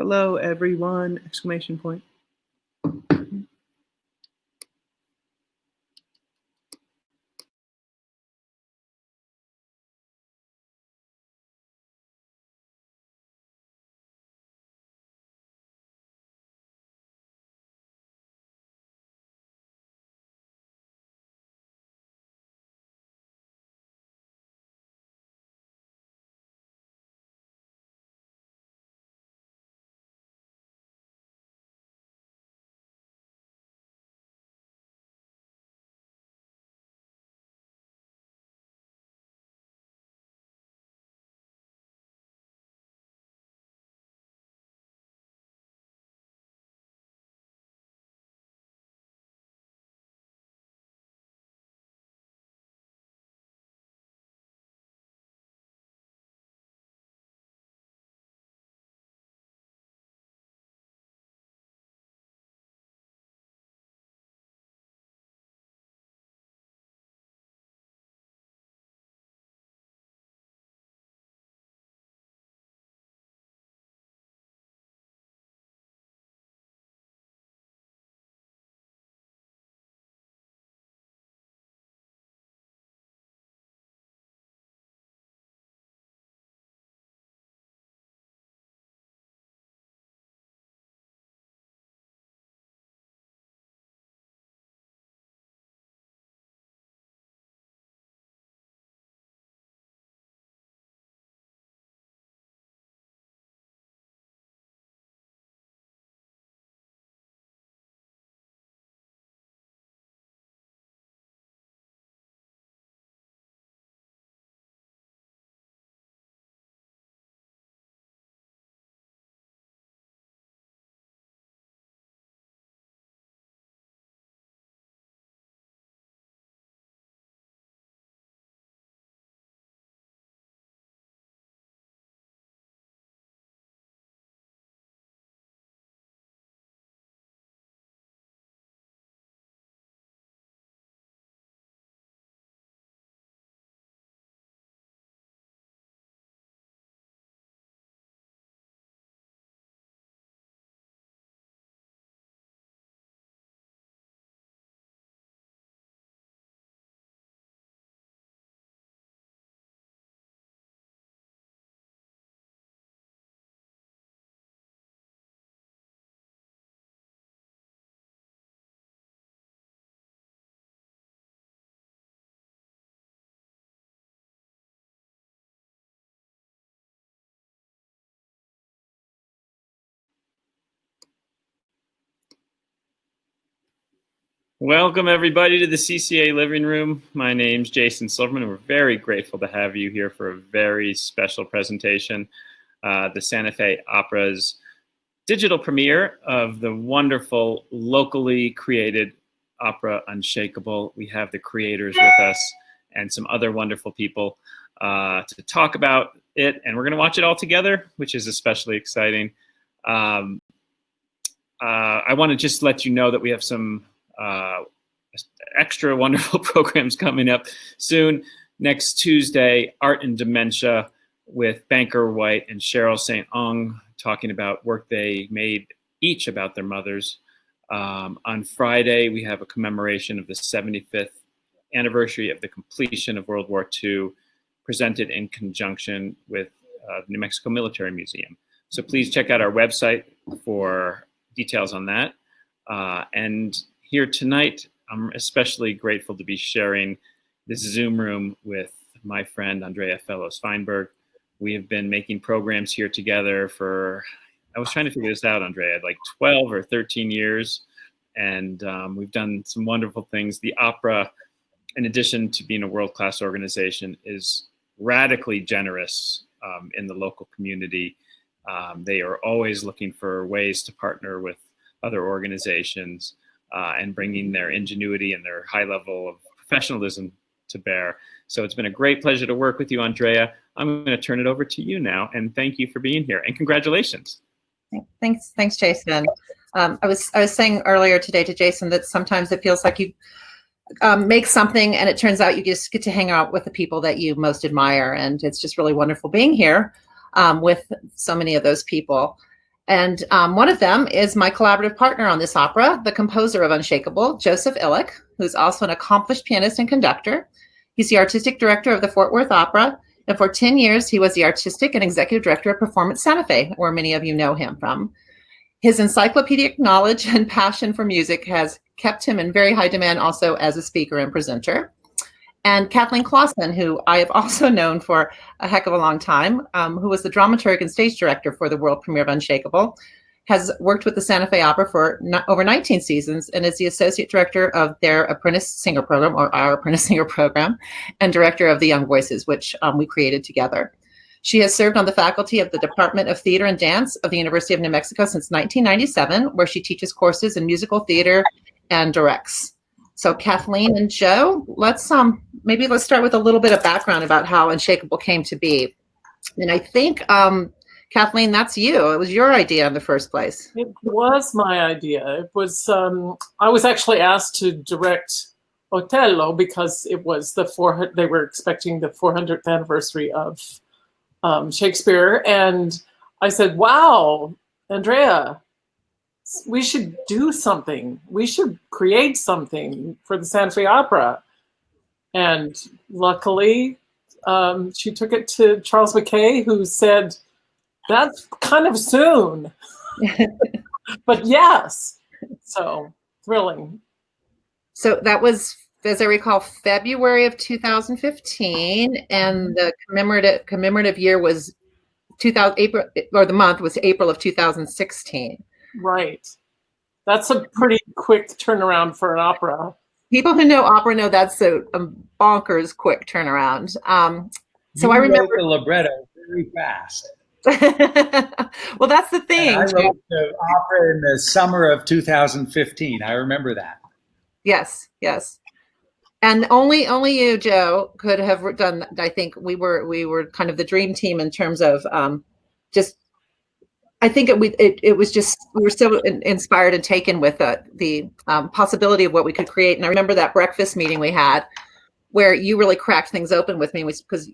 Hello, everyone! Exclamation point. Welcome, everybody, to the CCA Living Room. My name's Jason Silverman, and we're very grateful to have you here for a very special presentation, the Santa Fe Opera's digital premiere of the wonderful, locally created opera UnShakeable. We have the creators with us and some other wonderful people to talk about it, and we're going to watch it all together, which is especially exciting. I want to just let you know that we have some extra wonderful programs coming up soon. Next Tuesday, Art and Dementia with Banker White and Cheryl St. Ong talking about work they made each about their mothers. On Friday, we have a commemoration of the 75th anniversary of the completion of World War II, presented in conjunction with the New Mexico Military Museum. So please check out our website for details on that. And here tonight, I'm especially grateful to be sharing this Zoom room with my friend, Andrea Fellows-Feinberg. We have been making programs here together for, I was trying to figure this out, Andrea, like 12 or 13 years. And we've done some wonderful things. The opera, in addition to being a world-class organization, is radically generous in the local community. They are always looking for ways to partner with other organizations and bringing their ingenuity and their high level of professionalism to bear. So it's been a great pleasure to work with you, Andrea. I'm going to turn it over to you now, and thank you for being here, and congratulations. Thanks, Jason. I was saying earlier today to Jason that sometimes it feels like you make something and it turns out you just get to hang out with the people that you most admire, and it's just really wonderful being here with so many of those people. And one of them is my collaborative partner on this opera, the composer of UnShakeable, Joseph Illick, who's also an accomplished pianist and conductor. He's the artistic director of the Fort Worth Opera, and for 10 years, he was the artistic and executive director of Performance Santa Fe, where many of you know him from. His encyclopedic knowledge and passion for music has kept him in very high demand also as a speaker and presenter. And KATHLEEN, who I have also known for a heck of a long time, who was the dramaturg and stage director for the world premiere of UnShakeable, has worked with the Santa Fe Opera for over 19 seasons and is the associate director of their apprentice singer program, or our apprentice singer program, and director of the Young Voices, which we created together. She has served on the faculty of the Department of Theater and Dance of the University of New Mexico since 1997, where she teaches courses in musical theater and directs. So KATHLEEN and Joe, let's start with a little bit of background about how UnShakeable came to be. And I think, KATHLEEN, that's you. It was your idea in the first place. It was my idea. It was, I was actually asked to direct Otello because it was they were expecting the 400th anniversary of Shakespeare. And I said, wow, Andrea, we should do something. We should create something for the Santa Fe Opera. And luckily, she took it to Charles McKay, who said, that's kind of soon. But yes, so thrilling. So that was, as I recall, February of 2015, and the commemorative year was April, or the month was April of 2016. Right. That's a pretty quick turnaround for an opera. People who know opera know that's a bonkers quick turnaround. So I remember the libretto very fast. Well, that's the thing. And I wrote the opera in the summer of 2015. I remember that. Yes. And only you, Joe, could have done. I think we were kind of the dream team in terms of just. I think it was just, we were so inspired and taken with the possibility of what we could create. And I remember that breakfast meeting we had where you really cracked things open with me, because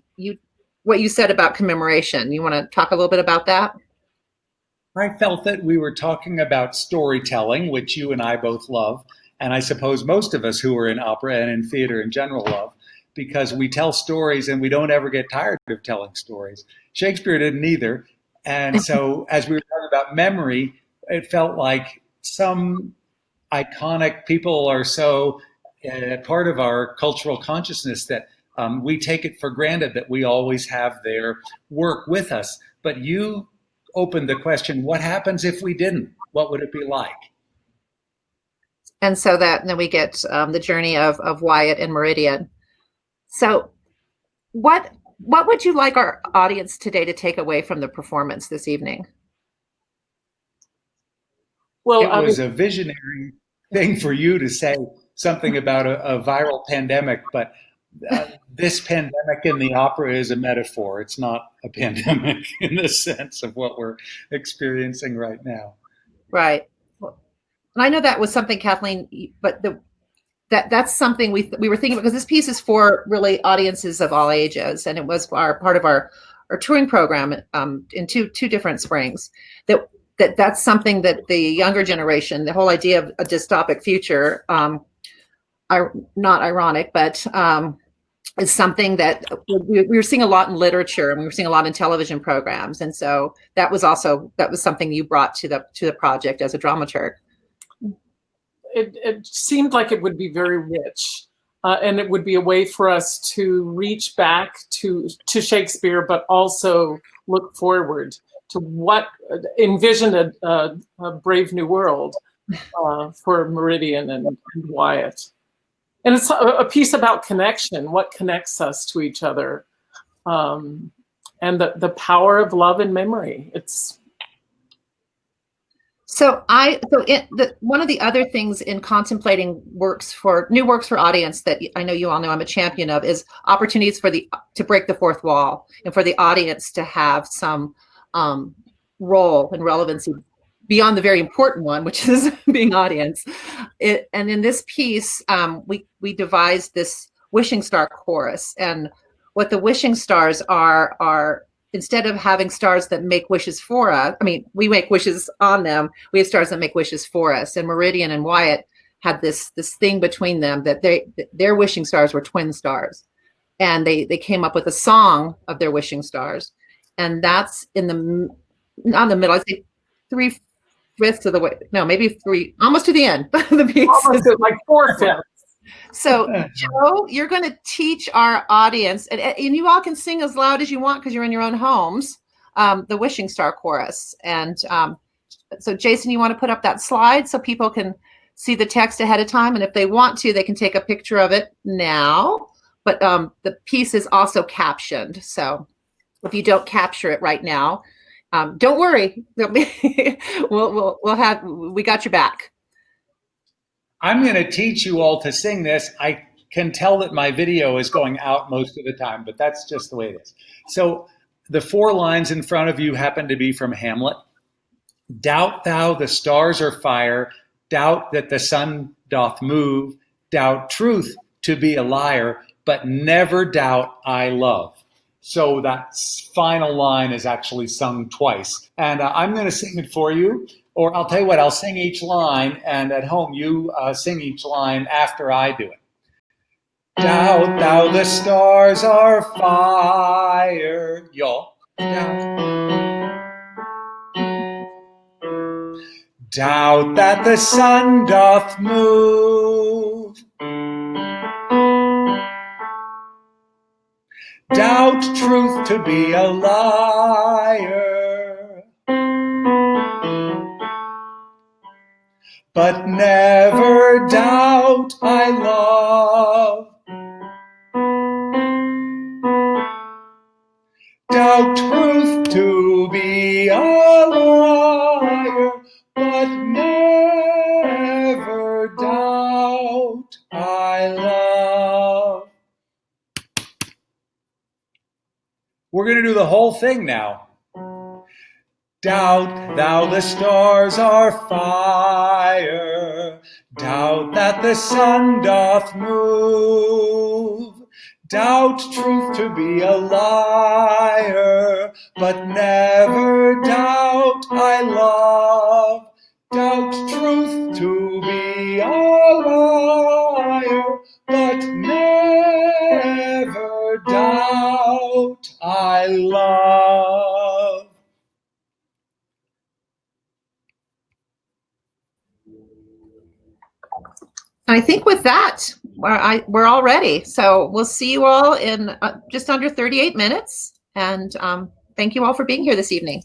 what you said about commemoration. You want to talk a little bit about that? I felt that we were talking about storytelling, which you and I both love. And I suppose most of us who are in opera and in theater in general love, because we tell stories and we don't ever get tired of telling stories. Shakespeare didn't either. And so as we were talking about memory, it felt like some iconic people are so part of our cultural consciousness that we take it for granted that we always have their work with us. But you opened the question, what happens if we didn't? What would it be like? And so then we get the journey of Wyatt and Meridian. So what would you like our audience today to take away from the performance this evening? Well, it was a visionary thing for you to say something about a viral pandemic, but this pandemic in the opera is a metaphor. It's not a pandemic in the sense of what we're experiencing right now. Right. And I know that was something, KATHLEEN, but that's something we were thinking, because this piece is for really audiences of all ages, and it was part of our touring program in two different springs. That's something that the younger generation, the whole idea of a dystopic future, not ironic, but is something that we were seeing a lot in literature, and we were seeing a lot in television programs, and so that was something you brought to the project as a dramaturg. It seemed like it would be very rich, and it would be a way for us to reach back to Shakespeare, but also look forward to envision a brave new world for Meridian and Wyatt. And it's a piece about connection, what connects us to each other, and the power of love and memory. One of the other things in contemplating new works for audience that I know you all know I'm a champion of is opportunities to break the fourth wall, and for the audience to have some role and relevancy beyond the very important one, which is being audience. And in this piece, we devised this wishing star chorus, and what the wishing stars are instead of having stars that make wishes for us, I mean, we make wishes on them. We have stars that make wishes for us. And Meridian and Wyatt had this thing between them that their wishing stars were twin stars, and they came up with a song of their wishing stars, and that's in the not the middle. I'd say 3/5 of the way. No, maybe three, almost to the end. The piece. Almost like 4/5. So, Joe, you're going to teach our audience, and you all can sing as loud as you want because you're in your own homes, the Wishing Star Chorus. And so, Jason, you want to put up that slide so people can see the text ahead of time? And if they want to, they can take a picture of it now. But the piece is also captioned. So if you don't capture it right now, don't worry. We got your back. I'm going to teach you all to sing this. I can tell that my video is going out most of the time, but that's just the way it is. So the 4 lines in front of you happen to be from Hamlet. Doubt thou the stars are fire, doubt that the sun doth move, doubt truth to be a liar, but never doubt I love. So that final line is actually sung twice. And I'm going to sing it for you. Or I'll tell you what, I'll sing each line, and at home you sing each line after I do it. Doubt thou the stars are fire, y'all. Doubt that the sun doth move. Doubt truth to be a liar. But never doubt I love. Doubt truth to be a liar, but never doubt I love. We're going to do the whole thing now. Doubt thou the stars are fire, doubt that the sun doth move, doubt truth to be a liar, but never doubt I love, doubt truth to be a liar, but never doubt I love. I think with that, we're all ready. So we'll see you all in just under 38 minutes. And thank you all for being here this evening.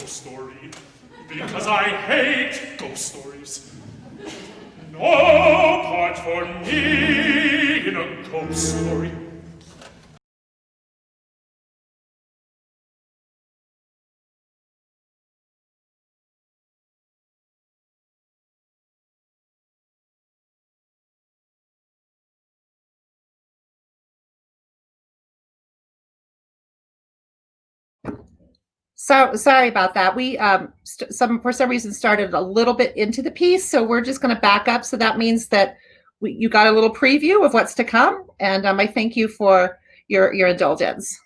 Story, because I hate ghost stories. No part for me in a ghost story. So sorry about that. We for some reason started a little bit into the piece, so we're just going to back up. So that means that you got a little preview of what's to come, and I thank you for your indulgence.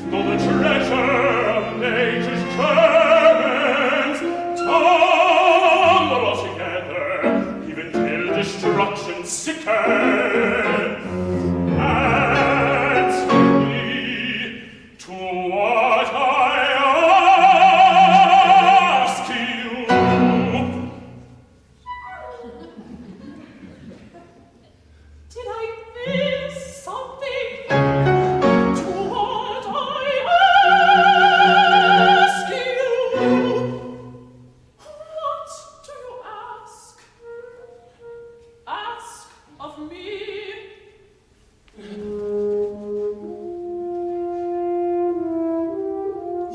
Though the treasure of experiments, tumble all together, even till destruction sicken. Answer me to what I ask you. Did I miss something? To what I ask you? What do you ask? Ask of me?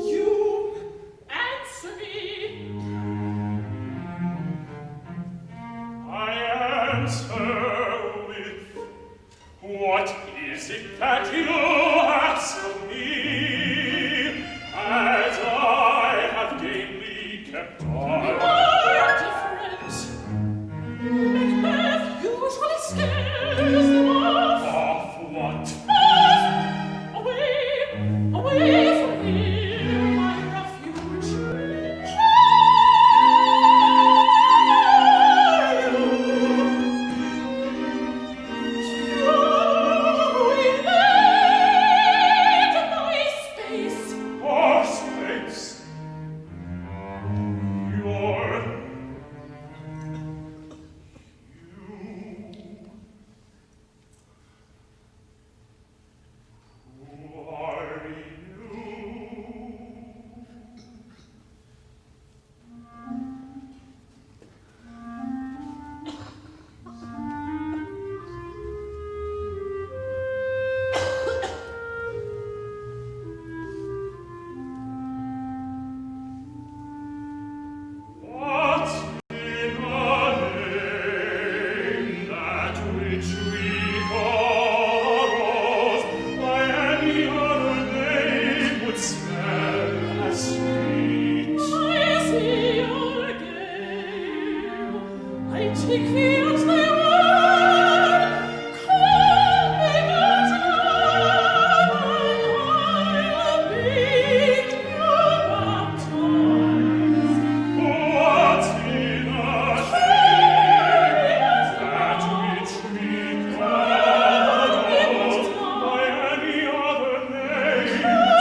You answer me. I answer with, what is it that you ask of me, as I have gamely kept on? Are different. Macbeth usually scares them off. Of what? Away, away from here, my refuge. To invade my space. Our space? Your... Who are you? What in a name that which we call a rose by any other name would smell as sweet? I see your game. I take thee at thy word. Call me not love, and I'll be baptized. What in a name that which we call a rose by any other name would smell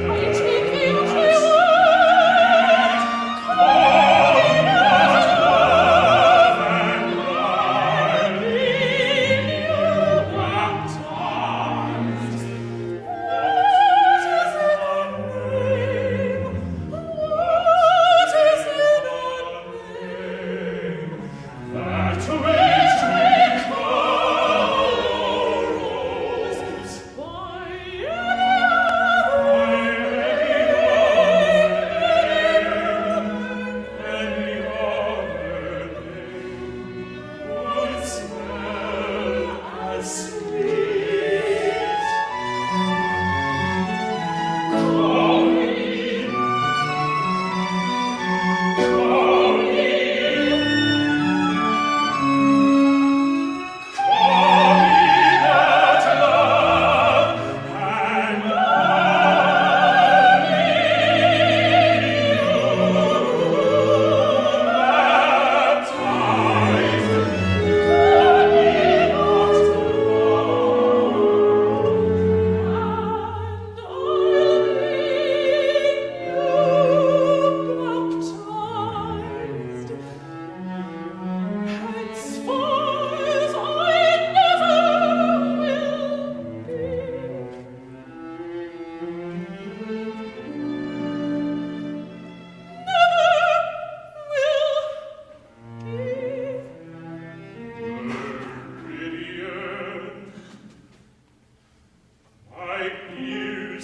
I as take thee at thy sweet?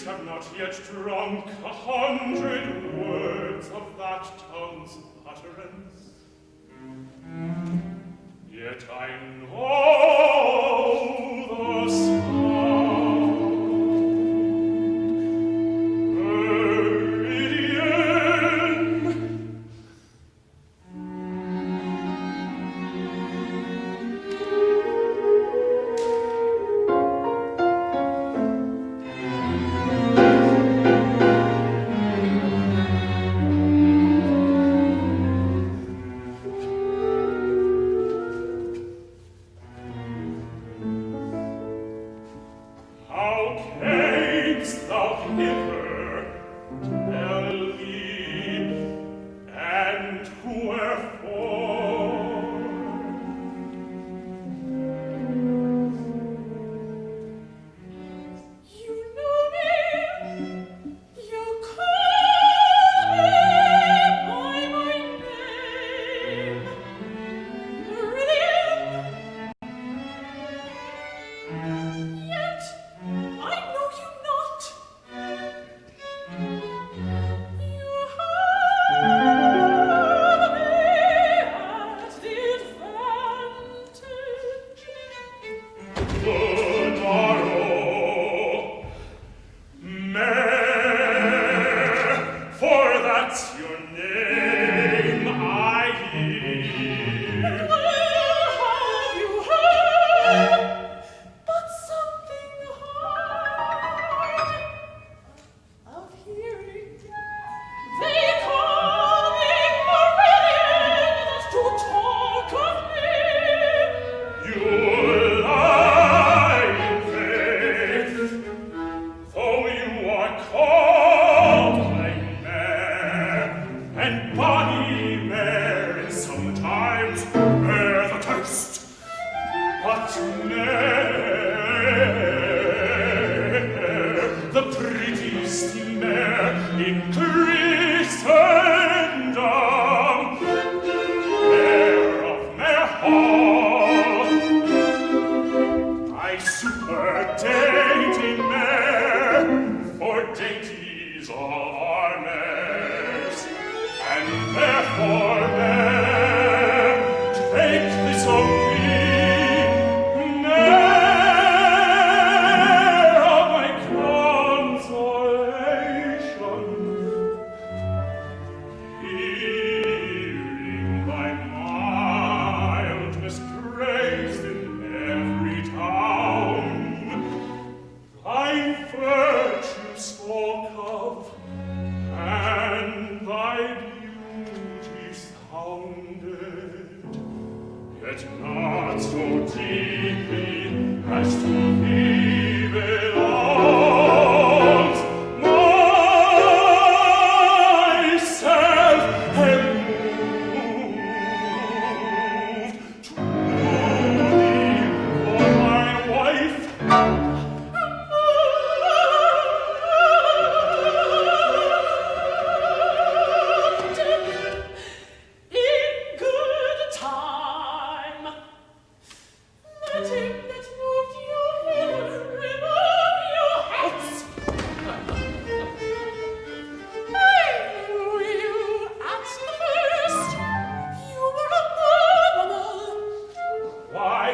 have not yet drunk 100 words of that tongue's utterance. Yet I know the sound. Meridian. What's your name, I hear? Well, have you heard? But something hard of hearing. They call me Meridian to talk of me. You lie in faith, though you are called plain mare, and bonny mare is sometimes bear the taste, but ne'er the prettiest mare in Christendom, mare of Mare Hall. I super dainty mare, for dainties all are mares, and therefore mare, take this of me, mare of my consolation. Hearing thy mildness praised in every town, thy virtue spoke of, and thy beauty sounded, yet not so deeply as to thee belongs. Myself am moved to thee for my wife. In good time. Let him that moved you here remove your hats. I knew you at the first. You were unmovable. Why,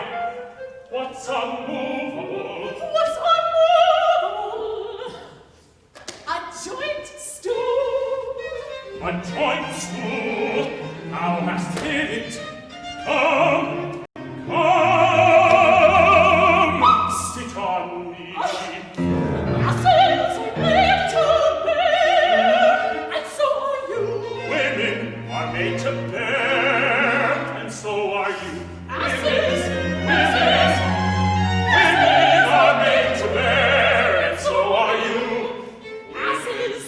what's unmovable? What's unmovable? A joint stool. A joint stool, thou hast hid it. Come, come, sit on me. Asses are made to bear, and so are you. Women are made to bear, and so are you. Asses, Women are made to bear, and so are you. asses.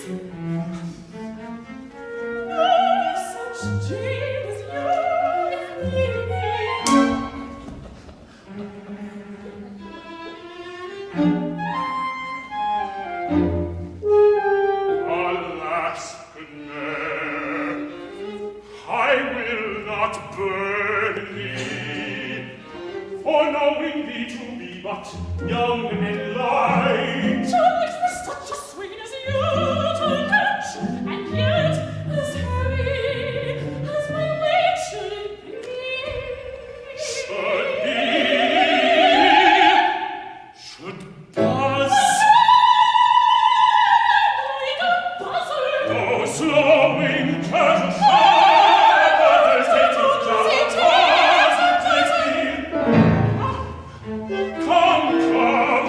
No such dream as yours, Alas, good mare, I will not burden thee, for knowing thee to be but young and light. Choice for such a swain as you to catch, and yet as heavy as my weight should be. Should buzz, Like a buzzard. oh, slowing casual shot, but there's dainty just pause and take me. Come, come,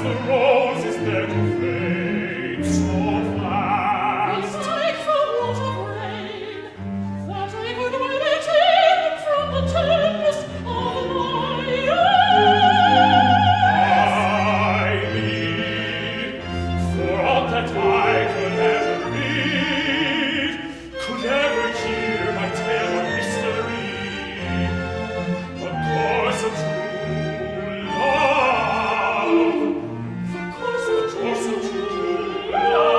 the roses that fade so fast. If I could of rain, that I could well retain from the tempest of my I need, for all that I could ever read, could ever hear my tale of mystery, the course of true love, the course of true love,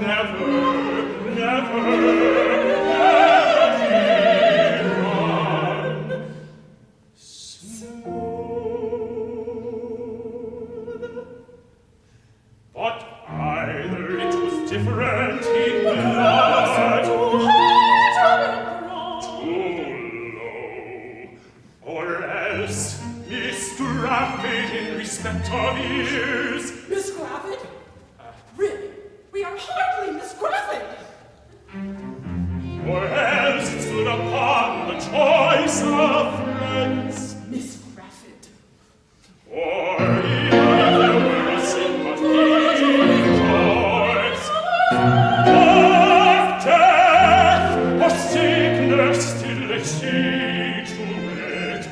never, never, never did run smooth. But either it was different in blood, too low, or else misgrafted in respect of years. Miss Grafford? Really, we are hardly Miss Grafford. Or else it stood upon the choice of friends. Miss Grafford. Or even there were a sympathy choice of death or sickness still exceed to it,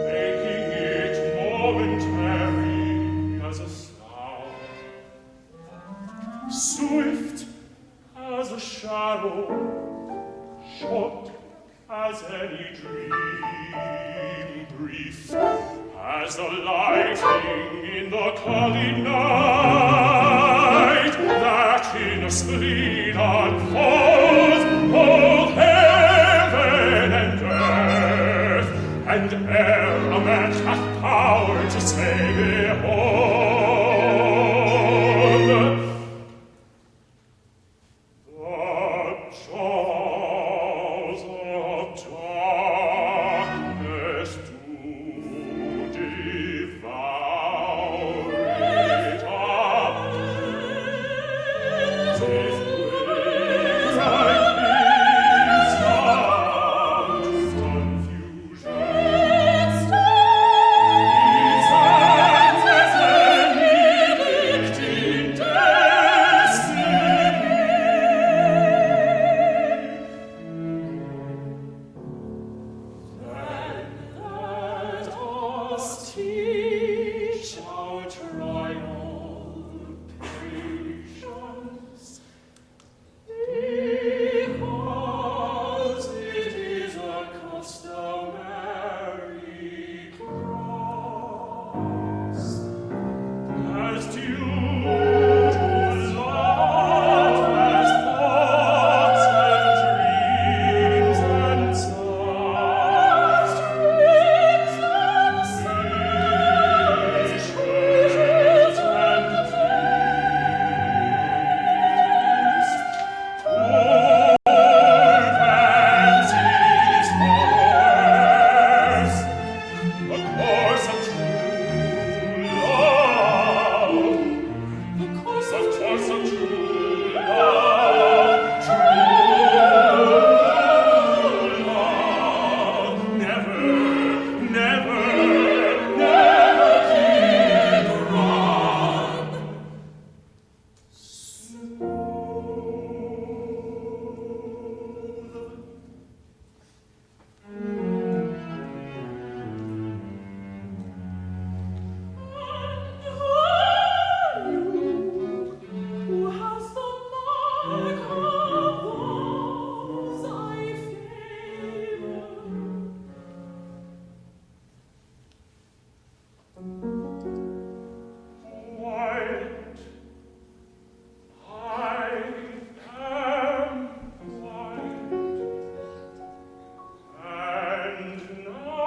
making it momentary as a sound, swift as a shadow, short as any dream, brief as the lightning in the cloudy night, that in a sleet unfolds both heaven and earth, and ere a man hath power to say, behold, the jaws of darkness do devour it up. 'Tis quick like instant confusion. His hands as any victim destiny. Let us teach our trial patience, because it is a customary cross, as due to love as thoughts and dreams and sighs, wishes and dreams, poor fancies followers, the course of true love, the course of true love, never, never, never did run smooth. Who has the mark of those I favor? White, I am white, and now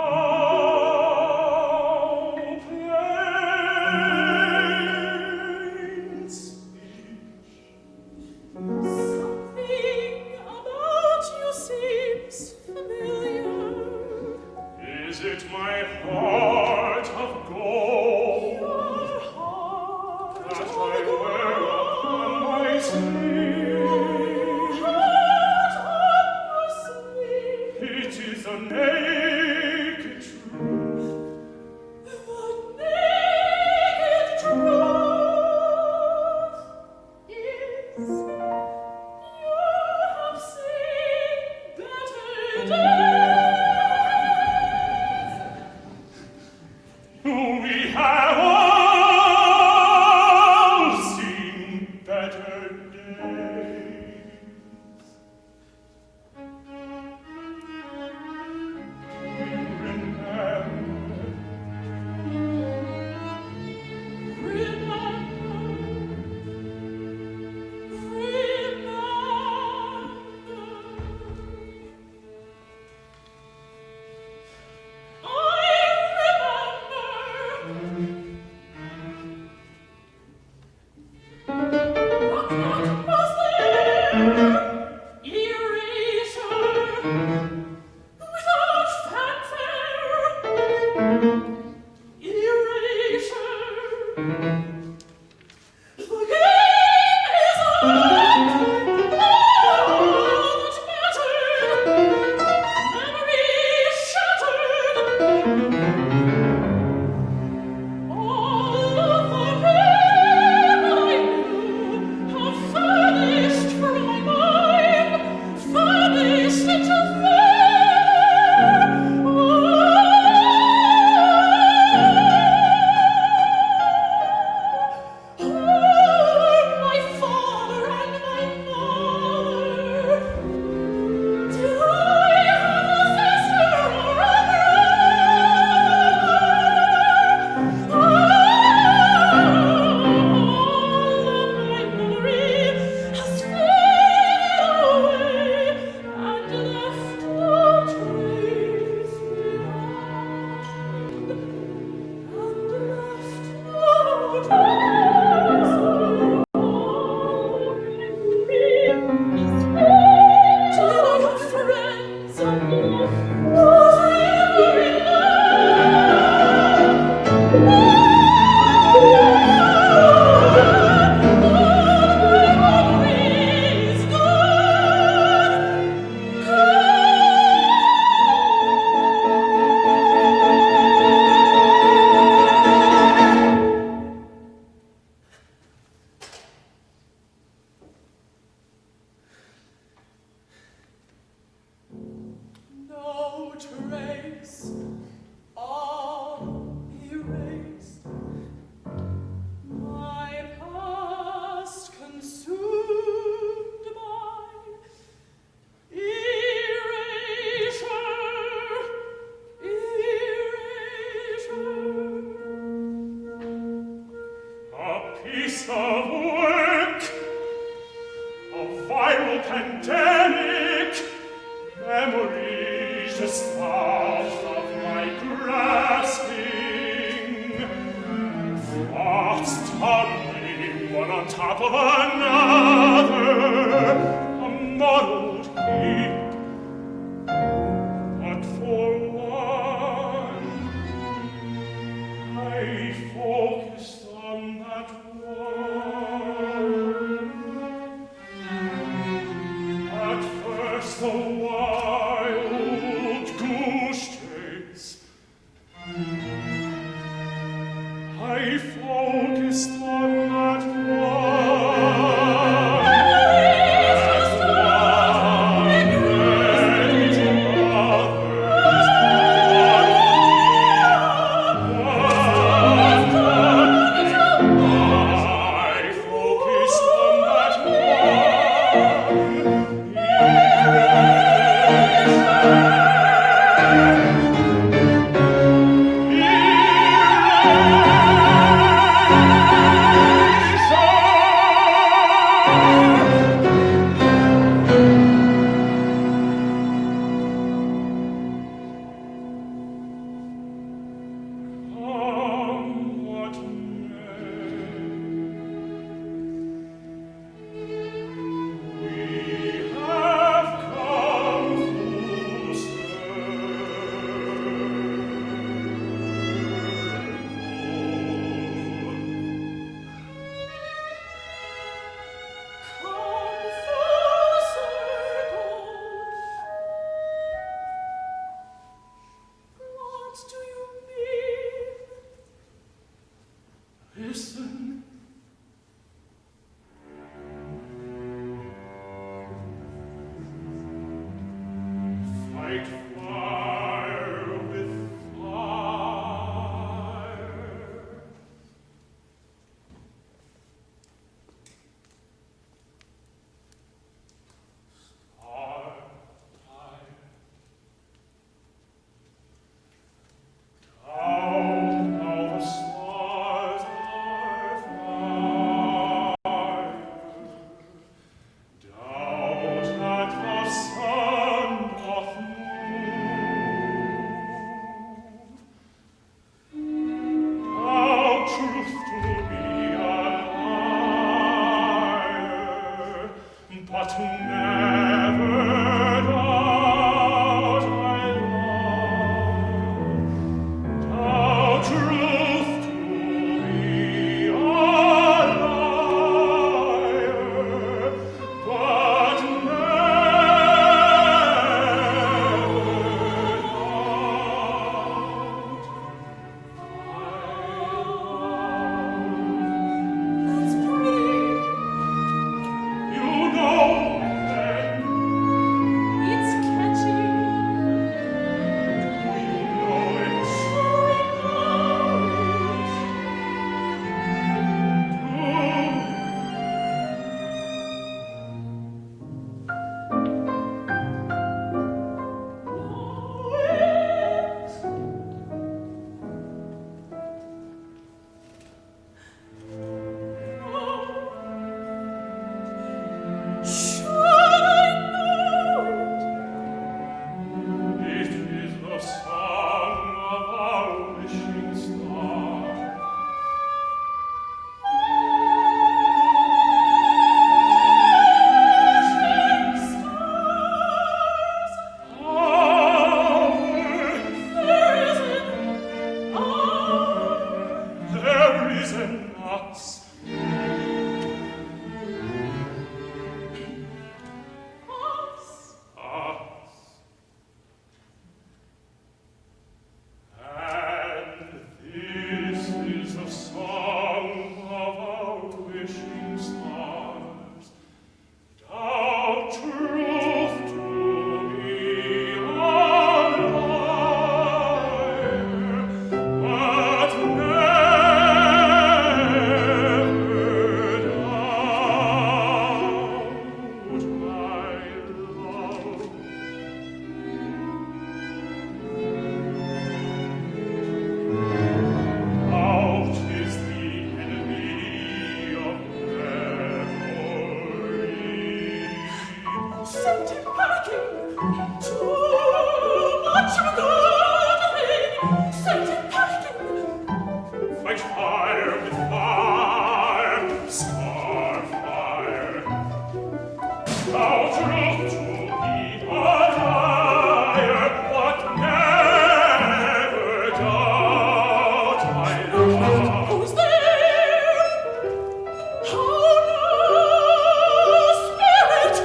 plain speech. Something about you seems familiar. Is it my heart of gold Your heart that of I wear upon gold. my sleeve? Heart of your sleeve. It is a naked We have all seen better days. piece of work, a viral pandemic, memories just out of my grasping, thoughts tumbling one on top of another, a muddled heap, but for one, I focused on that one. At first a wild goose chase, I focused on that one. Fight fire with fire, scar fire. Thou truth to be a liar, but never doubt my love. Who's there? Oh no, spirit!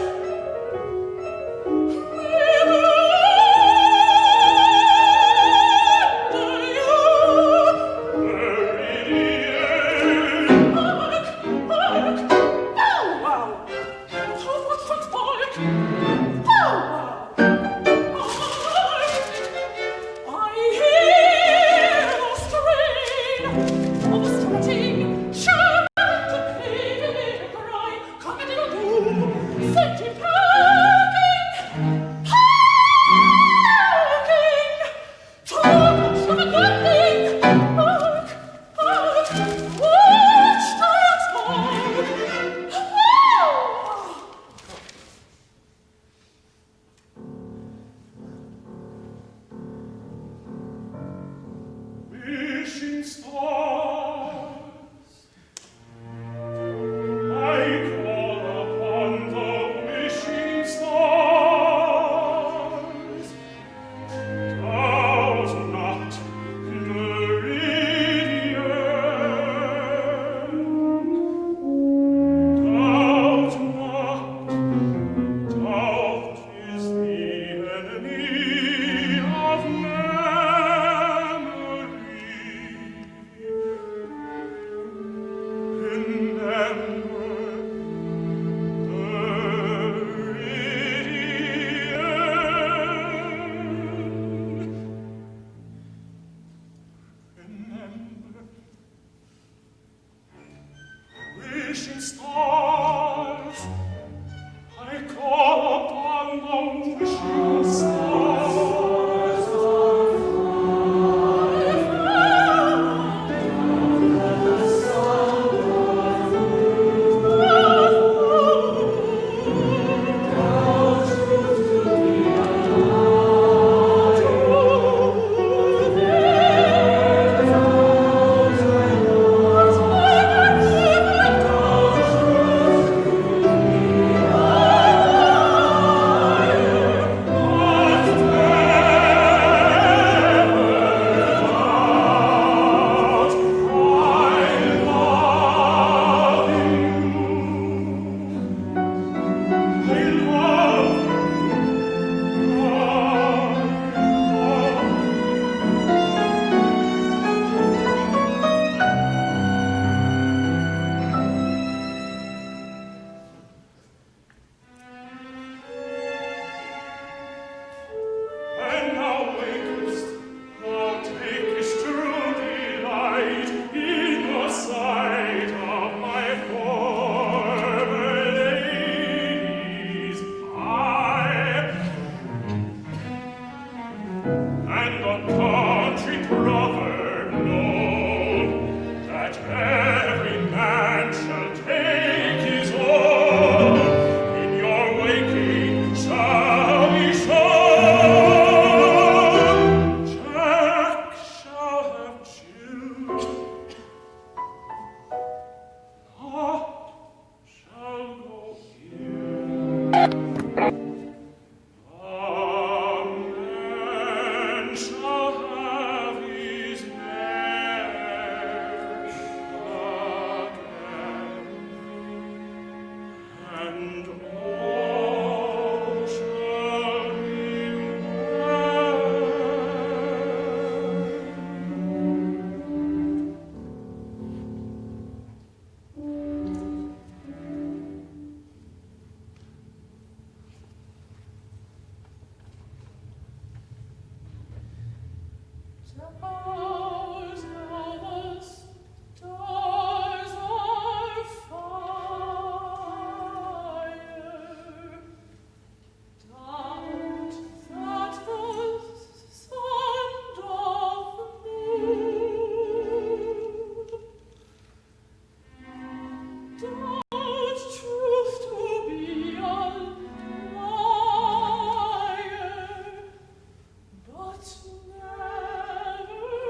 Wishing stars, I call upon the wishing stars. Doubt not, meridian. Doubt not, doubt is the enemy of memory. Wishing stars, I call upon the wishing stars. And thou wakest, thou takest true delight in the sight of my former ladies' eye. And the country proverb known, that every man shall take his own, in your waking shall be shown. Jack shall have children, naught shall go ill. A man shall have his marriage again, and all shall be well. Suppose now the stars are fire, doubt that the sun doth move, doubt truth to be a liar, but never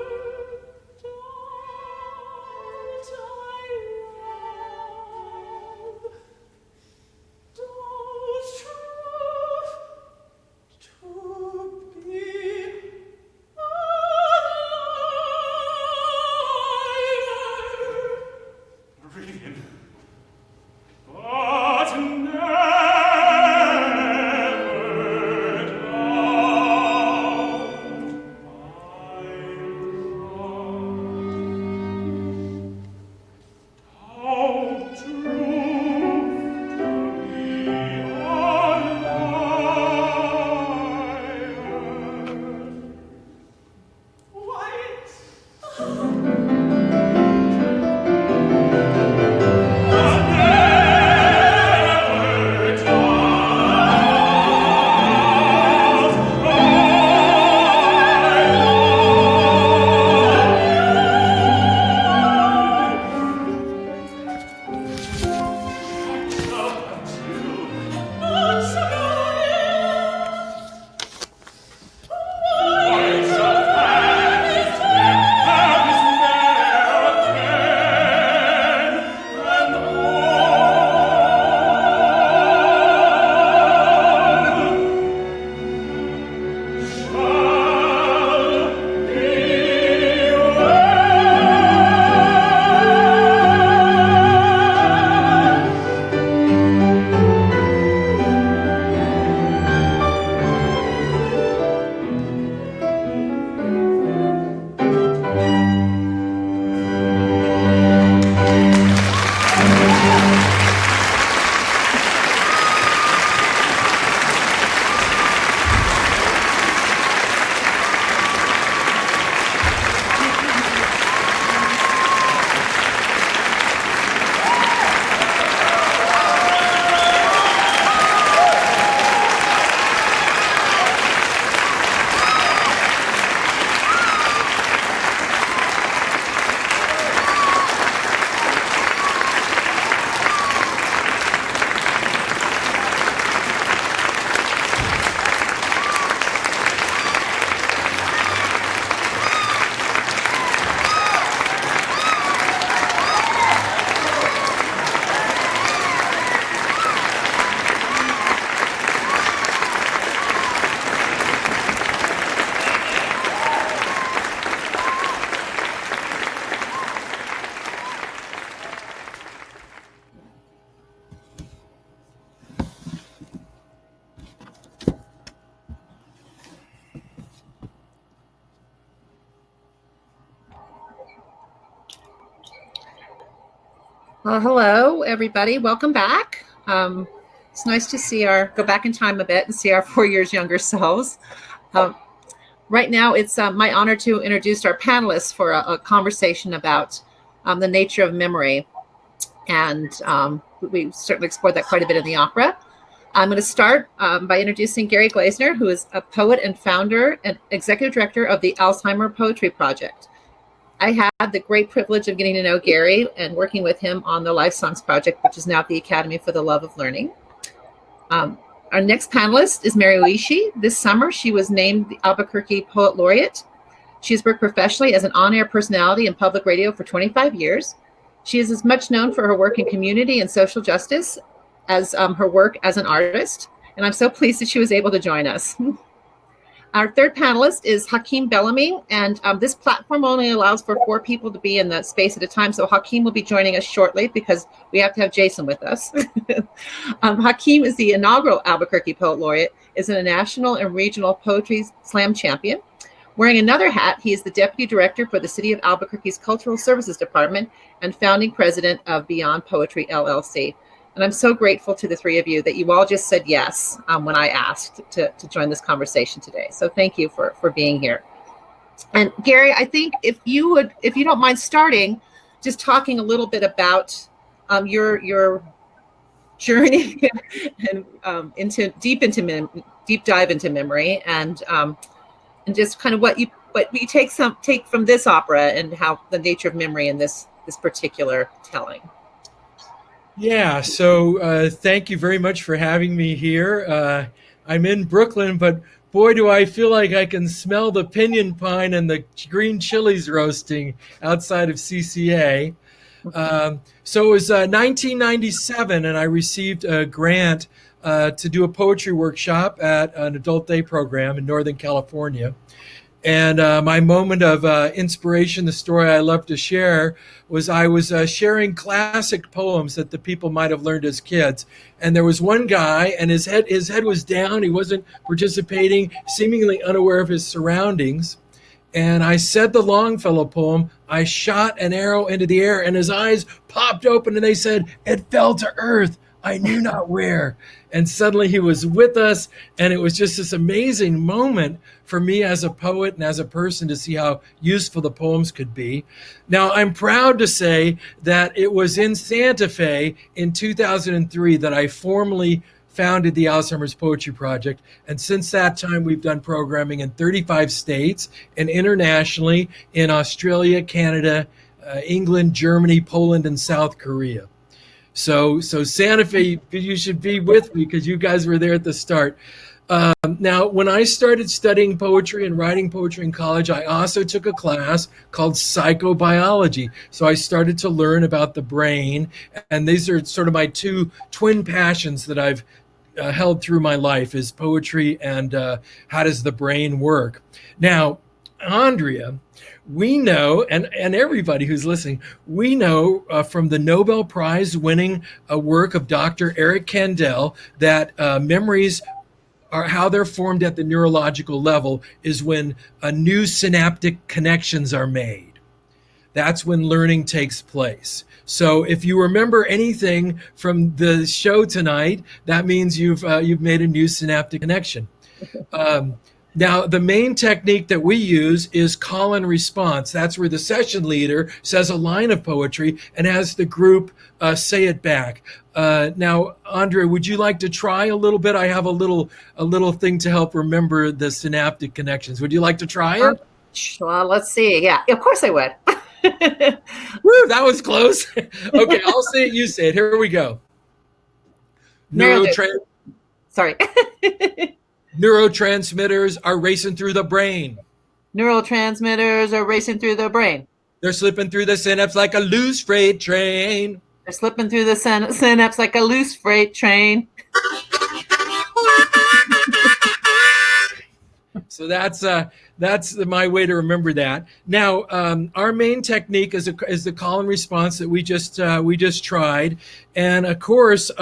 Well, hello, everybody. Welcome back. It's nice to go back in time a bit and see our 4 years younger selves. Right now, it's my honor to introduce our panelists for a conversation about the nature of memory. And we certainly explored that quite a bit in the opera. I'm going to start by introducing Gary Glazner, who is a poet and founder and executive director of the Alzheimer Poetry Project. I had the great privilege of getting to know Gary and working with him on the Life Songs Project, which is now at the Academy for the Love of Learning. Our next panelist is Mary Oishi. This summer, she was named the Albuquerque Poet Laureate. She's worked professionally as an on-air personality in public radio for 25 years. She is as much known for her work in community and social justice as her work as an artist. And I'm so pleased that she was able to join us. Our third panelist is Hakeem Bellamy, and this platform only allows for 4 people to be in the space at a time. So Hakeem will be joining us shortly because we have to have Jason with us. Hakeem is the inaugural Albuquerque Poet Laureate, is a national and regional poetry slam champion. Wearing another hat, he is the deputy director for the City of Albuquerque's Cultural Services Department and founding president of Beyond Poetry, LLC. And I'm so grateful to the 3 of you that you all just said yes when I asked to join this conversation today. So thank you for being here. And Gary, I think if you don't mind starting, just talking a little bit about your journey and deep dive into memory, and just kind of what you take from this opera and how the nature of memory in this particular telling. Yeah, so thank you very much for having me here. I'm in Brooklyn, but boy, do I feel like I can smell the pinyon pine and the green chilies roasting outside of CCA. So it was 1997, and I received a grant to do a poetry workshop at an adult day program in Northern California. And my moment of inspiration, the story I love to share, was I was sharing classic poems that the people might have learned as kids. And there was one guy, and his head was down. He wasn't participating, seemingly unaware of his surroundings. And I said the Longfellow poem, I shot an arrow into the air, and his eyes popped open, and they said, it fell to earth. I knew not where. And suddenly he was with us. And it was just this amazing moment for me as a poet and as a person to see how useful the poems could be. Now, I'm proud to say that it was in Santa Fe in 2003 that I formally founded the Alzheimer's Poetry Project. And since that time, we've done programming in 35 states and internationally in Australia, Canada, England, Germany, Poland, and South Korea. So Santa Fe, you should be with me because you guys were there at the start. Now, when I started studying poetry and writing poetry in college, I also took a class called psychobiology. So I started to learn about the brain. And these are sort of my 2 twin passions that I've held through my life, is poetry and how does the brain work. Now, Andrea, we know, and everybody who's listening, we know from the Nobel Prize winning work of Dr. Eric Kandel that memories are how they're formed at the neurological level is when new synaptic connections are made. That's when learning takes place. So if you remember anything from the show tonight, that means you've made a new synaptic connection. Now, the main technique that we use is call and response. That's where the session leader says a line of poetry and has the group say it back. Now, Andrea, would you like to try a little bit? I have a little thing to help remember the synaptic connections. Would you like to try it? Well, let's see. Yeah, of course I would. Woo, that was close. Okay, I'll say it, you say it. Here we go. Sorry. Neurotransmitters are racing through the brain. Neurotransmitters are racing through the brain. They're slipping through the synapse like a loose freight train. They're slipping through the synapse like a loose freight train. So that's my way to remember that. Now, our main technique is the call and response that we just tried, and of course,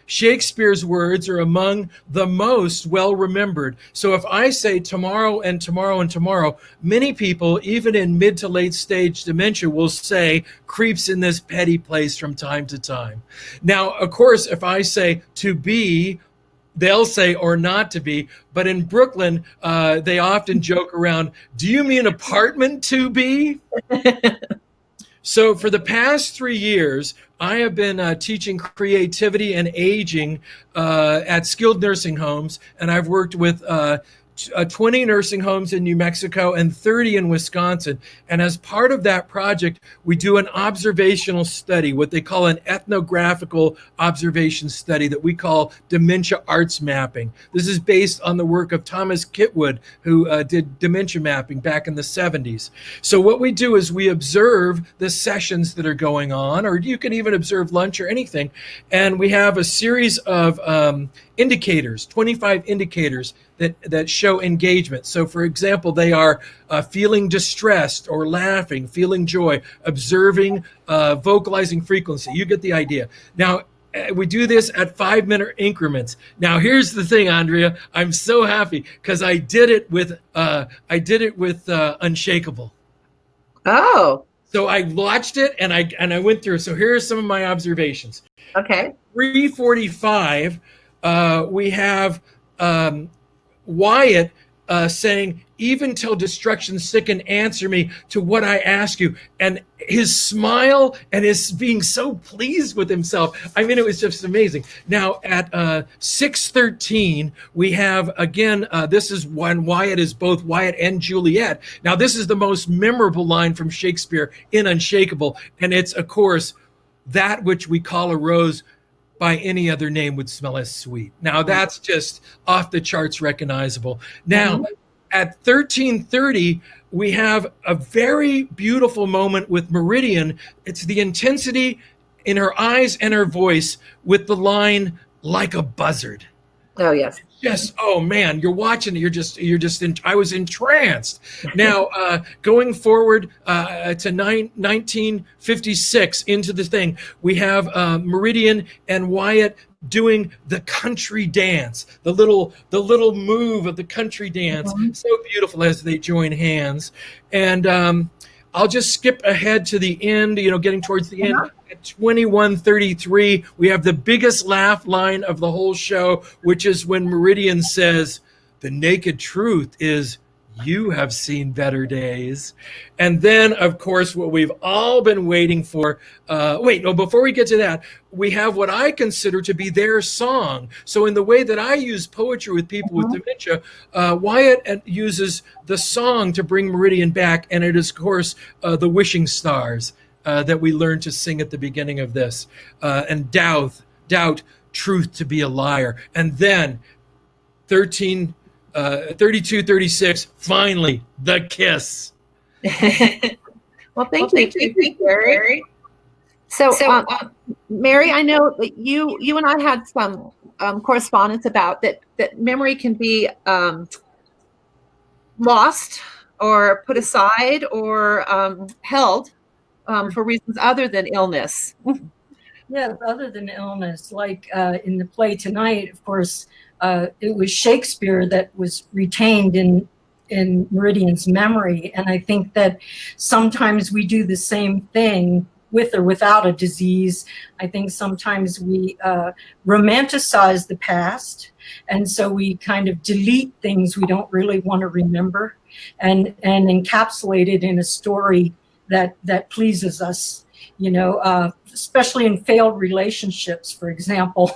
Shakespeare's words are among the most well remembered. So if I say tomorrow and tomorrow and tomorrow, many people, even in mid to late stage dementia, will say creeps in this petty place from time to time. Now, of course, if I say to be, they'll say or not to be, but in Brooklyn, they often joke around, do you mean apartment to be? So for the past 3 years, I have been teaching creativity and aging at skilled nursing homes, and I've worked with 20 nursing homes in New Mexico and 30 in Wisconsin. And as part of that project, we do an observational study, what they call an ethnographical observation study that we call dementia arts mapping. This is based on the work of Thomas Kitwood, who did dementia mapping back in the 70s. So what we do is we observe the sessions that are going on, or you can even observe lunch or anything. And we have a series of indicators, 25 indicators that show engagement. So for example, they are feeling distressed or laughing, feeling joy, observing, vocalizing frequency. You get the idea. Now, we do this at 5-minute increments. Now, here's the thing, Andrea. I'm so happy because I did it with UnShakeable. Oh. So I watched it and I went through. So here are some of my observations. Okay. 3:45, we have Wyatt saying, even till destruction sicken, answer me to what I ask you. And his smile and his being so pleased with himself. I mean, it was just amazing. Now at 6:13, we have, again, this is when Wyatt is both Wyatt and Juliet. Now, this is the most memorable line from Shakespeare in UnShakeable. And it's, of course, that which we call a rose by any other name would smell as sweet. Now that's just off the charts recognizable. Now at 13:30, we have a very beautiful moment with Meridian. It's the intensity in her eyes and her voice with the line, like a buzzard. Oh, yes. Yes. Oh man, you're watching it. I was entranced. Now, going forward to 1956 into the thing, we have Meridian and Wyatt doing the country dance, the little move of the country dance. So beautiful as they join hands. And I'll just skip ahead to the end, getting towards the end. At 21:33, we have the biggest laugh line of the whole show, which is when Meridian says, the naked truth is you have seen better days. And then, of course, what we've all been waiting for. Before we get to that, we have what I consider to be their song. So in the way that I use poetry with people with dementia, Wyatt uses the song to bring Meridian back. And it is, of course, the Wishing Stars that we learned to sing at the beginning of this. And doubt, truth to be a liar. And then 32:36, finally, the kiss. Well, thank you, Mary. So Mary, I know that you and I had some correspondence about that memory can be lost or put aside or held for reasons other than illness. Yeah, other than illness, like in the play tonight, of course, it was Shakespeare that was retained in Meridian's memory. And I think that sometimes we do the same thing with or without a disease. I think sometimes we romanticize the past. And so we kind of delete things we don't really want to remember and encapsulate it in a story that pleases us, especially in failed relationships, for example.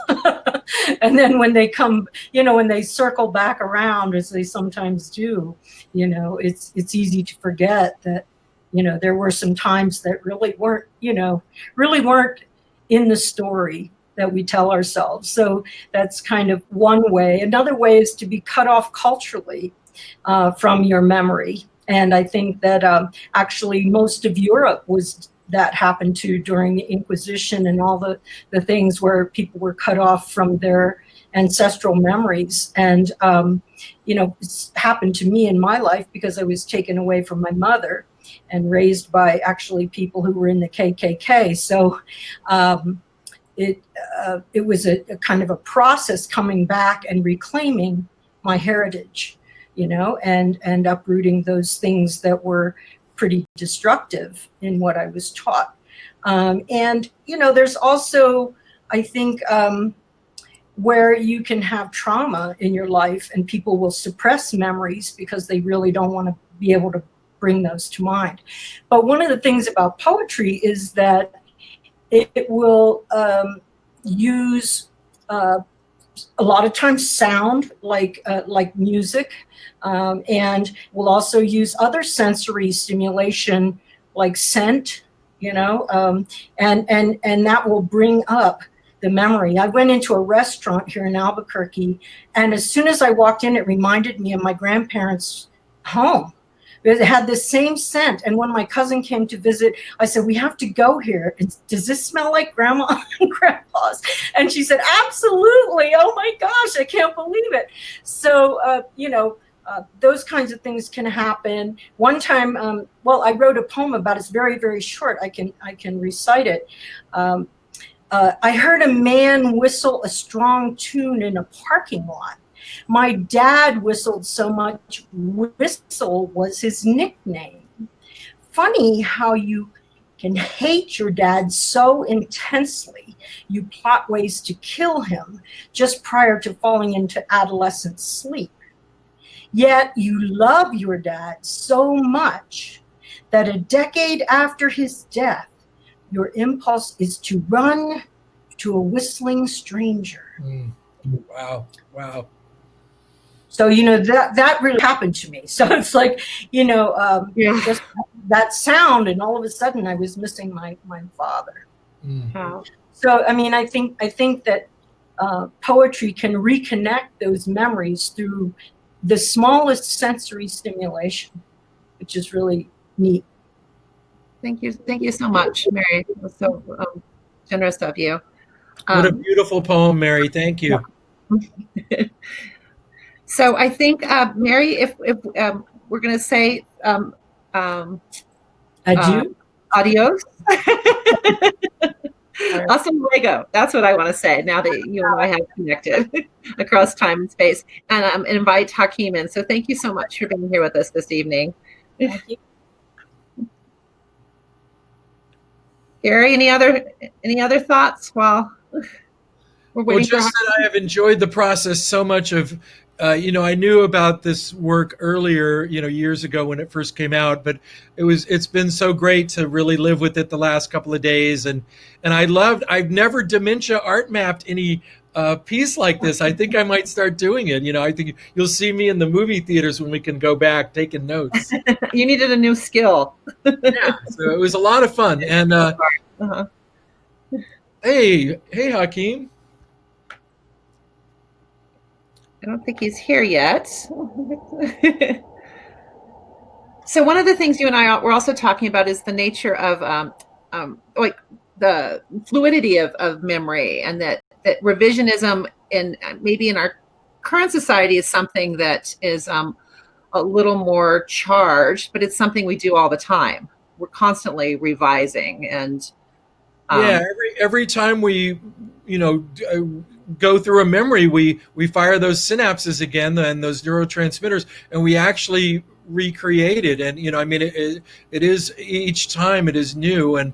And then when they come, when they circle back around, as they sometimes do, it's easy to forget that, there were some times that really weren't in the story that we tell ourselves. So that's kind of one way. Another way is to be cut off culturally from your memory. And I think that actually most of Europe that happened to during the Inquisition and all the things where people were cut off from their ancestral memories. And, it's happened to me in my life because I was taken away from my mother and raised by actually people who were in the KKK. So it was a kind of a process coming back and reclaiming my heritage, and uprooting those things that were pretty destructive in what I was taught. And there's also, I think, where you can have trauma in your life and people will suppress memories because they really don't want to be able to bring those to mind. But one of the things about poetry is that it will use a lot of times sound, like music, and will also use other sensory stimulation like scent, and that will bring up the memory. I went into a restaurant here in Albuquerque, and as soon as I walked in, it reminded me of my grandparents' home. It had the same scent. And when my cousin came to visit, I said, we have to go here. Does this smell like grandma and grandpa's? And she said, absolutely. Oh my gosh, I can't believe it. So, those kinds of things can happen. One time, I wrote a poem about it. It's very, very short. I can recite it. I heard a man whistle a strong tune in a parking lot. My dad whistled so much, Whistle was his nickname. Funny how you can hate your dad so intensely, you plot ways to kill him just prior to falling into adolescent sleep. Yet you love your dad so much that a decade after his death, your impulse is to run to a whistling stranger. Wow. So, that really happened to me. So it's like, just that sound, and all of a sudden I was missing my father. Wow. So, I think that poetry can reconnect those memories through the smallest sensory stimulation, which is really neat. Thank you so much, Mary. It was so generous of you. What a beautiful poem, Mary. Thank you. So I think, Mary, if we're going to say Adieu. Adios. Hasta luego. That's what I want to say now that you and I have connected across time and space. And invite Hakeem in. So thank you so much for being here with us this evening. Thank you. Gary, any other thoughts while we're waiting Just that I have enjoyed the process so much of, I knew about this work earlier, years ago when it first came out, but it's been so great to really live with it the last couple of days. And I've never dementia art mapped any piece like this. I think I might start doing it. I think you'll see me in the movie theaters when we can go back taking notes. You needed a new skill. Yeah, so it was a lot of fun. And hey, Hakeem. I don't think he's here yet. So one of the things you and I were also talking about is the nature of like the fluidity of memory, and that revisionism maybe in our current society is something that is a little more charged, but it's something we do all the time. We're constantly revising, and every time we go through a memory, we fire those synapses again and those neurotransmitters, and we actually recreate it. And it is, each time it is new, and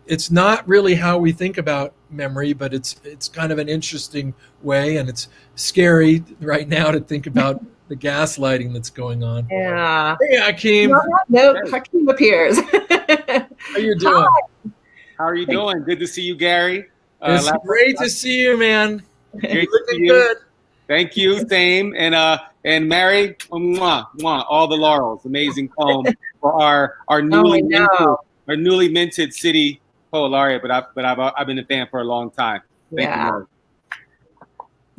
it's not really how we think about memory, but it's kind of an interesting way, and it's scary right now to think about the gaslighting that's going on. Yeah. Hey, Hakeem. No, Hakeem appears. How you doing? How are you doing? Good to see you, Gary. It's great to see you, man. You're looking good. Thank you. Same. And Mary, all the laurels. Amazing poem for our newly minted city poet laureate. But I've been a fan for a long time. Thank you, Mary.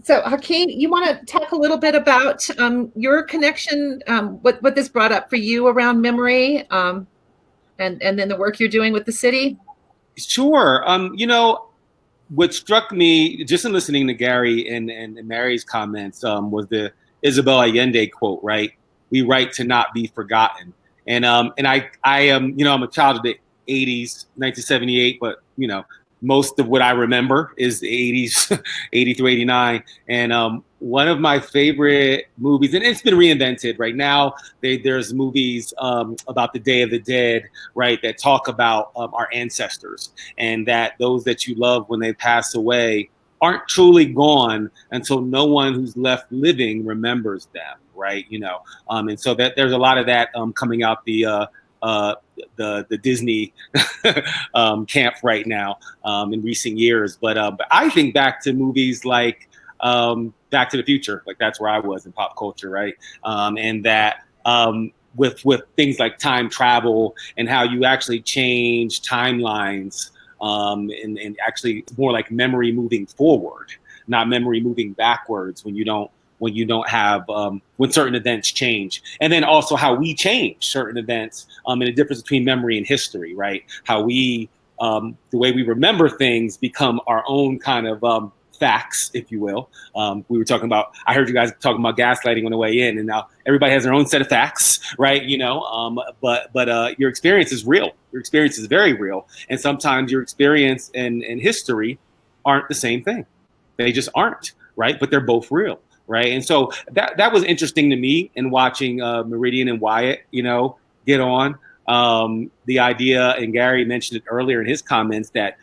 So Hakeem, you want to talk a little bit about your connection, what this brought up for you around memory, and then the work you're doing with the city? Sure. what struck me just in listening to Gary and Mary's comments was the Isabel Allende quote, right? We write to not be forgotten. And I am, I'm a child of the 80s, 1978, but, most of what I remember is the 80s, 80 through 89. And one of my favorite movies, and it's been reinvented right now, there's movies about the Day of the Dead, right, that talk about our ancestors, and that those that you love when they pass away aren't truly gone until no one who's left living remembers them, right? And so that there's a lot of that coming out the Disney camp right now in recent years. But I think back to movies like Back to the Future, like that's where I was in pop culture, right? And that with things like time travel and how you actually change timelines and actually it's more like memory moving forward, not memory moving backwards when you don't have when certain events change, and then also how we change certain events and the difference between memory and history, right? How we the way we remember things become our own kind of facts, if you will. We were talking about, I heard you guys talking about gaslighting on the way in, and now everybody has their own set of facts, right? But your experience is real. Your experience is very real, and sometimes your experience and history aren't the same thing. They just aren't, right? But they're both real. Right. And so that was interesting to me in watching Meridian and Wyatt, get on the idea. And Gary mentioned it earlier in his comments that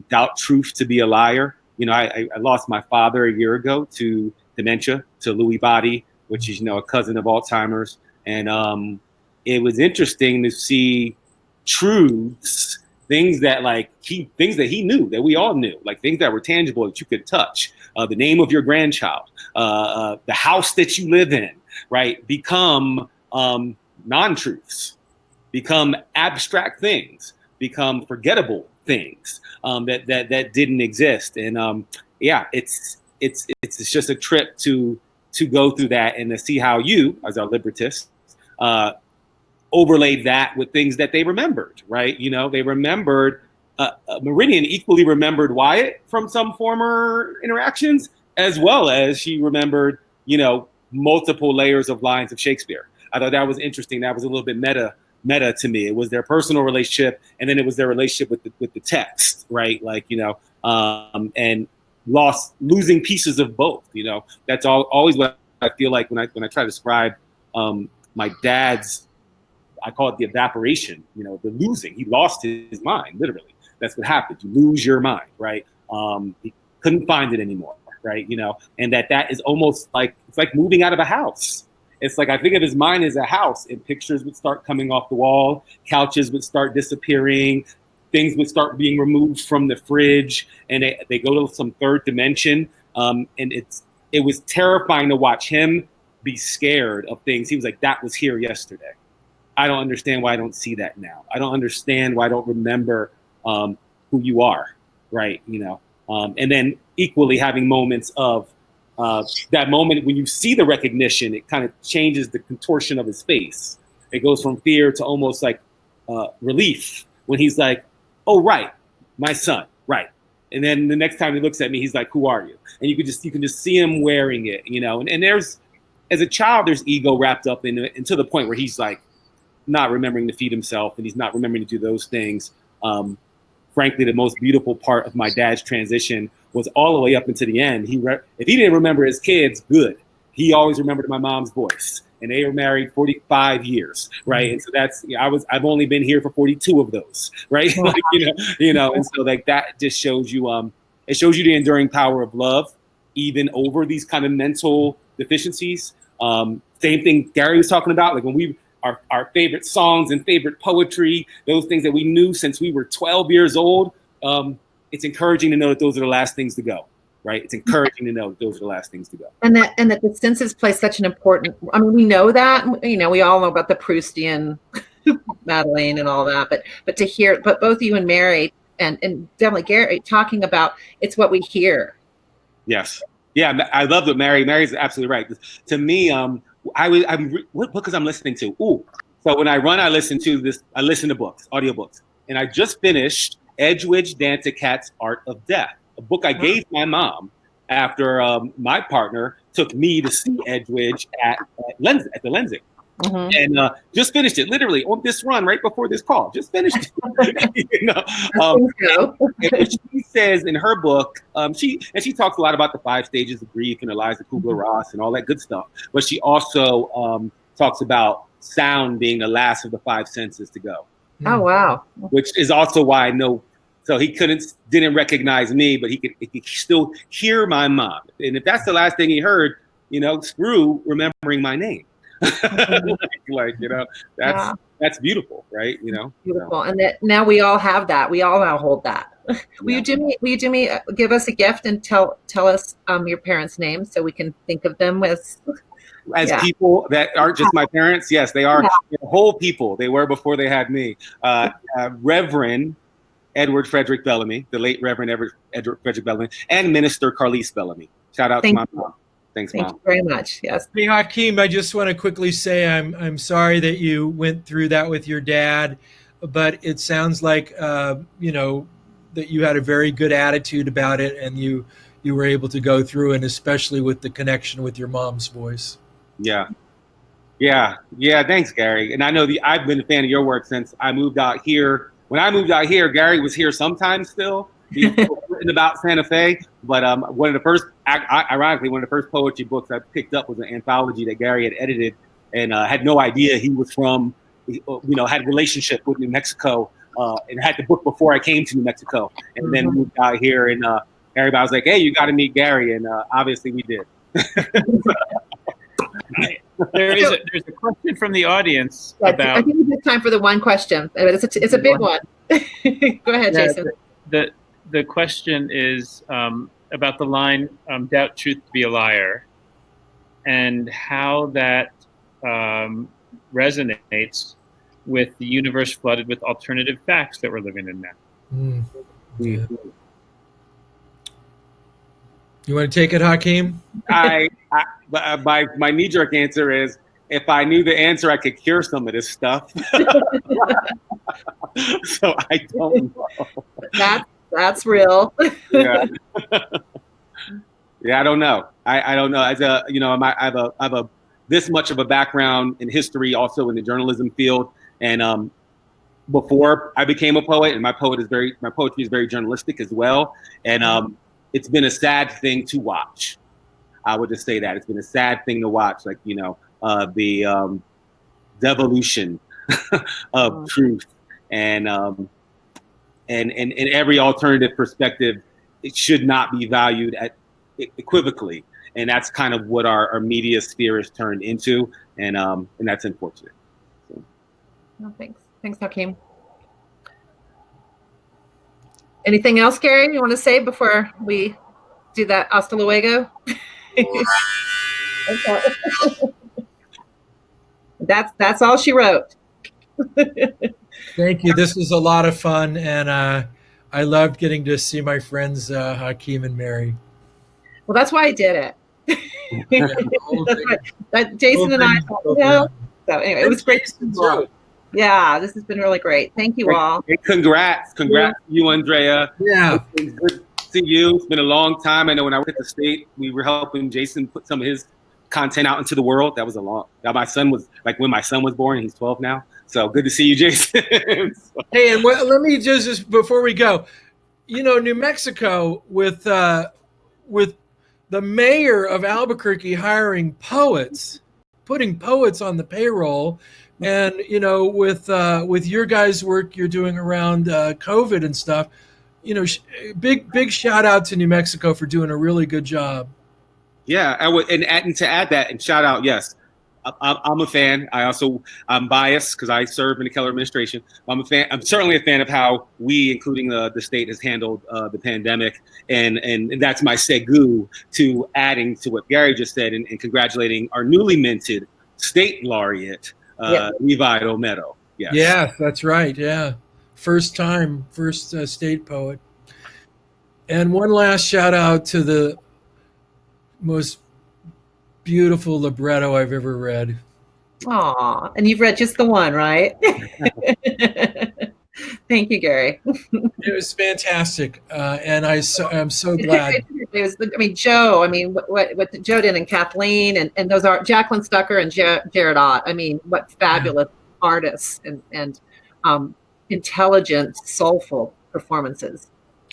doubt truth to be a liar. I lost my father a year ago to dementia, to Lewy body, which is, a cousin of Alzheimer's. And it was interesting to see truths, things that he knew, that we all knew, like things that were tangible that you could touch. The name of your grandchild, the house that you live in, right, become non-truths, become abstract things, become forgettable things that didn't exist. And it's just a trip to go through that and to see how you, as our libertist, overlaid that with things that they remembered, right? They remembered. Meridian equally remembered Wyatt from some former interactions, as well as she remembered, multiple layers of lines of Shakespeare. I thought that was interesting. That was a little bit meta to me. It was their personal relationship, and then it was their relationship with the text, right? And losing pieces of both. That's always what I feel like when I try to describe my dad's. I call it the evaporation. The losing. He lost his mind, literally. That's what happened. You lose your mind, right? He couldn't find it anymore, right? And that is almost like, it's like moving out of a house. It's like, I think of his mind as a house, and pictures would start coming off the wall, couches would start disappearing, things would start being removed from the fridge, and they go to some third dimension. And it was terrifying to watch him be scared of things. He was like, that was here yesterday. I don't understand why I don't see that now. I don't understand why I don't remember who you are, right? And then equally having moments of that moment when you see the recognition, it kind of changes the contortion of his face. It goes from fear to almost like relief when he's like, oh, right, my son, right. And then the next time he looks at me, he's like, who are you? And you can just see him wearing it, and there's, as a child, there's ego wrapped up in it, and to the point where he's like not remembering to feed himself, and he's not remembering to do those things. Frankly, the most beautiful part of my dad's transition was all the way up into the end. If he didn't remember his kids, good. He always remembered my mom's voice, and they were married 45 years, right? And so I've only been here for 42 of those, right? And so that just shows you, it shows you the enduring power of love, even over these kind of mental deficiencies. Same thing Gary was talking about, like when our favorite songs and favorite poetry, those things that we knew since we were 12 years old. It's encouraging to know that those are the last things to go, right? It's encouraging to know that those are the last things to go. And that the senses play such an important, we know that, we all know about the Proustian Madeleine and all that, but to hear, but both you and Mary and definitely Gary talking about, it's what we hear. Yes. Yeah. I love what Mary's absolutely right. To me, what book I'm listening to? Ooh. So when I run, I listen to books, audiobooks. And I just finished Edwidge Danticat's Art of Death. a book I gave my mom after my partner took me to see Edwidge at the Lensing. And just finished it literally on this run right before this call. Just finished it. You know? And she says in her book, she talks a lot about the 5 stages of grief and Eliza Kubler-Ross and all that good stuff. But she also talks about sound being the last of the 5 senses to go. Oh wow! Which is also why I know. So he didn't recognize me, but he could still hear my mom. And if that's the last thing he heard, you know, screw remembering my name. like you know, that's beautiful, right? You know, beautiful. And that now we all have that. We all now hold that. Will you do me give us a gift and tell us your parents' names so we can think of them as people that aren't just my parents? Yes, they are whole people. They were before they had me. Reverend Edward Frederick Bellamy, the late Reverend Edward Frederick Bellamy, and Minister Carlise Bellamy. Shout out to my mom. Thanks, Mom. Thank you very much. Yes. Hey, Hakeem, I just want to quickly say I'm sorry that you went through that with your dad, but it sounds like you know, that you had a very good attitude about it, and you were able to go through, and especially with the connection with your mom's voice. Yeah. Thanks, Gary. And I know I've been a fan of your work since I moved out here. When I moved out here, Gary was here sometimes still. He's written about Santa Fe, but ironically, one of the first poetry books I picked up was an anthology that Gary had edited, and had no idea he was from, you know, had a relationship with New Mexico, and had the book before I came to New Mexico, and then moved out here, and everybody was like, "Hey, you got to meet Gary," and obviously we did. There's a question from the audience about. I think it's time for the one question, but it's a big one. Go ahead, Jason. The question is about the line "doubt truth to be a liar," and how that resonates with the universe flooded with alternative facts that we're living in now. Yeah. You want to take it, Hakeem? My knee-jerk answer is, if I knew the answer, I could cure some of this stuff. So I don't know. That's real. Yeah. I don't know. I don't know. As I have a this much of a background in history, also in the journalism field, and before I became a poet, and my poetry is very journalistic as well, and it's been a sad thing to watch. I would just say that it's been a sad thing to watch, like, you know, the devolution of truth, and every alternative perspective, it should not be valued equivocally, and that's kind of what our media sphere is turned into, and that's unfortunate. So. No, thanks, Hakeem. Anything else, Gary, you want to say before we do that hasta luego? That's all she wrote. Thank you. This was a lot of fun, and I loved getting to see my friends Hakeem and Mary. Well, that's why I did it. Jason and I, so anyway, it was great. Yeah, this has been really great. Thank you all. Hey, congrats to you, Andrea. Yeah. It's good to see you. It's been a long time. I know when I worked at the state, we were helping Jason put some of his content out into the world. That was my son was like when my son was born, he's 12 now. So good to see you, Jason. Hey, and let me just before we go, you know, New Mexico with the mayor of Albuquerque hiring poets, putting poets on the payroll. And, you know, with your guys' work you're doing around COVID and stuff, you know, big shout out to New Mexico for doing a really good job. Yeah, and to add that and shout out, yes, I'm a fan. I'm biased because I serve in the Keller administration. I'm a fan. I'm certainly a fan of how we, including the state, has handled the pandemic, and that's my segue to adding to what Gary just said and congratulating our newly minted state laureate. Levi Olmedo. Yes. Yeah, that's right. Yeah. First state poet. And one last shout out to the most beautiful libretto I've ever read. Aw, and you've read just the one, right? Thank you, Gary. It was fantastic, and I'm so glad. It was, I mean, Joe. I mean, what Joe did, and Kathleen, and those are Jacqueline Stucker and Jared Ott. I mean, what fabulous artists and intelligent, soulful performances.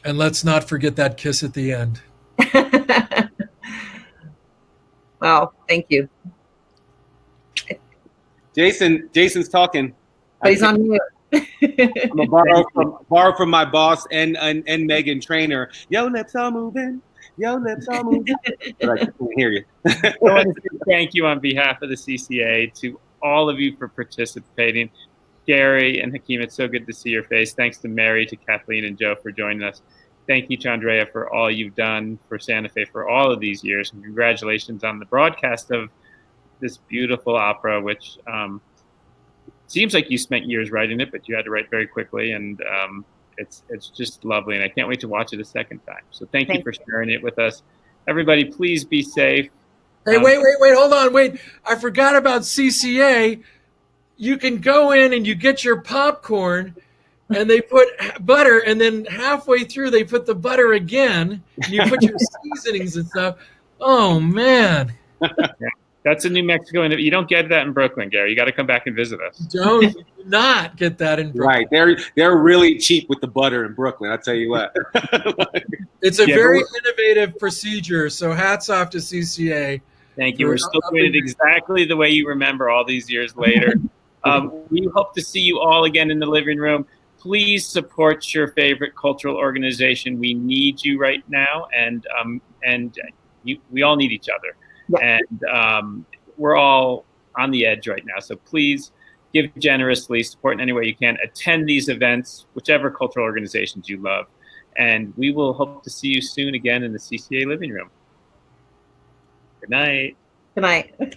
And let's not forget that kiss at the end. Well, thank you. Jason's talking. But he's on mute. I'm gonna borrow from my boss and Megan Trainer. Yo, lips are moving. Yo, lips are moving. But I can't hear you. I want to say thank you on behalf of the CCA to all of you for participating. Gary and Hakeem, it's so good to see your face. Thanks to Mary, to Kathleen, and Joe for joining us. Thank you to Andrea for all you've done for Santa Fe for all of these years. And congratulations on the broadcast of this beautiful opera, which seems like you spent years writing it, but you had to write very quickly. And it's just lovely. And I can't wait to watch it a second time. So thank you for sharing it with us. Everybody, please be safe. Hey, wait, hold on, wait. I forgot about CCA. You can go in and you get your popcorn, and they put butter, and then halfway through they put the butter again, and you put your seasonings and stuff. Oh, man. That's in New Mexico, and you don't get that in Brooklyn, Gary. You got to come back and visit us. Don't not get that in Brooklyn. Right, they're really cheap with the butter in Brooklyn. I'll tell you what. It's a very innovative procedure, so hats off to CCA. Thank you. We're still doing it exactly the way you remember all these years later. We hope to see you all again in the living room. Please support your favorite cultural organization. We need you right now, and we all need each other. And we're all on the edge right now. So please give generously, support in any way you can. Attend these events, whichever cultural organizations you love. And we will hope to see you soon again in the CCA living room. Good night. Good night.